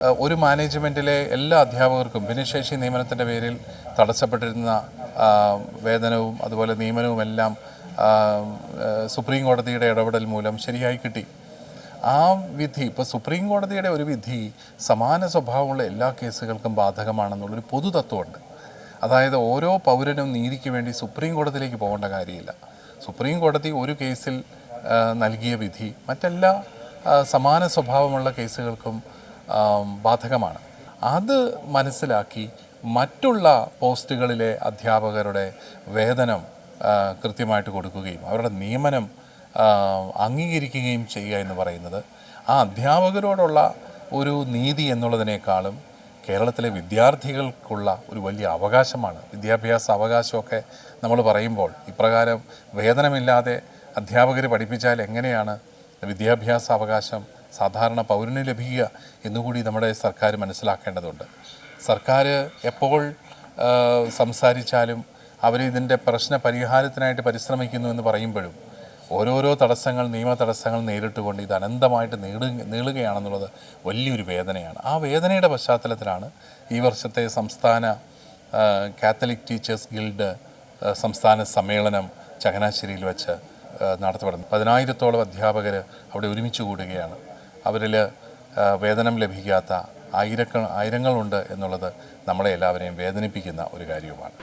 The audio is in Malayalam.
ഒരു മാനേജ്മെൻറ്റിലെ എല്ലാ അധ്യാപകർക്കും ഭിന്നശേഷി നിയമനത്തിൻ്റെ പേരിൽ തടസ്സപ്പെട്ടിരുന്ന വേതനവും അതുപോലെ നിയമനവുമെല്ലാം സുപ്രീം കോടതിയുടെ ഇടപെടൽ മൂലം ശരിയായി കിട്ടി. ആ വിധി ഇപ്പോൾ സുപ്രീം കോടതിയുടെ ഒരു വിധി സമാന സ്വഭാവമുള്ള എല്ലാ കേസുകൾക്കും ബാധകമാണെന്നുള്ളൊരു പൊതുതത്വമുണ്ട്. അതായത് ഓരോ പൗരനും നീതിക്ക് വേണ്ടി സുപ്രീം കോടതിയിലേക്ക് പോകേണ്ട കാര്യമില്ല. സുപ്രീം കോടതി ഒരു കേസിൽ നൽകിയ വിധി മറ്റെല്ലാ സമാന സ്വഭാവമുള്ള കേസുകൾക്കും ബാധകമാണ്. അത് മനസ്സിലാക്കി മറ്റുള്ള പോസ്റ്റുകളിലെ അധ്യാപകരുടെ വേതനം കൃത്യമായിട്ട് കൊടുക്കുകയും അവരുടെ നിയമനം അംഗീകരിക്കുകയും ചെയ്യുക എന്ന് പറയുന്നത് ആ അധ്യാപകരോടുള്ള ഒരു നീതി എന്നുള്ളതിനേക്കാളും കേരളത്തിലെ വിദ്യാർത്ഥികൾക്കുള്ള ഒരു വലിയ അവകാശമാണ്. വിദ്യാഭ്യാസ അവകാശമൊക്കെ നമ്മൾ പറയുമ്പോൾ ഇപ്രകാരം വേതനമില്ലാതെ അധ്യാപകർ പഠിപ്പിച്ചാൽ എങ്ങനെയാണ് വിദ്യാഭ്യാസ അവകാശം സാധാരണ പൗരന് ലഭിക്കുക എന്നുകൂടി നമ്മുടെ സർക്കാർ മനസ്സിലാക്കേണ്ടതുണ്ട്. സർക്കാർ എപ്പോൾ സംസാരിച്ചാലും അവരിതിൻ്റെ പ്രശ്ന പരിഹാരത്തിനായിട്ട് പരിശ്രമിക്കുന്നു എന്ന് പറയുമ്പോഴും ഓരോരോ തടസ്സങ്ങൾ, നിയമ തടസ്സങ്ങൾ നേരിട്ടുകൊണ്ട് ഇത് അനന്തമായിട്ട് നീളുകയാണെന്നുള്ളത് വലിയൊരു വേദനയാണ്. ആ വേദനയുടെ പശ്ചാത്തലത്തിലാണ് ഈ വർഷത്തെ സംസ്ഥാന കാത്തലിക് ടീച്ചേഴ്സ് ഗിൽഡ് സംസ്ഥാന സമ്മേളനം ചങ്ങനാശ്ശേരിയിൽ വെച്ച് നടത്തപ്പെടുന്നത്. 10,000-ഓളം അധ്യാപകർ അവിടെ ഒരുമിച്ച് കൂടുകയാണ്. അവരിൽ വേതനം ലഭിക്കാത്ത ആയിരങ്ങളുണ്ട് എന്നുള്ളത് നമ്മളെ എല്ലാവരെയും വേദനിപ്പിക്കുന്ന ഒരു കാര്യവുമാണ്.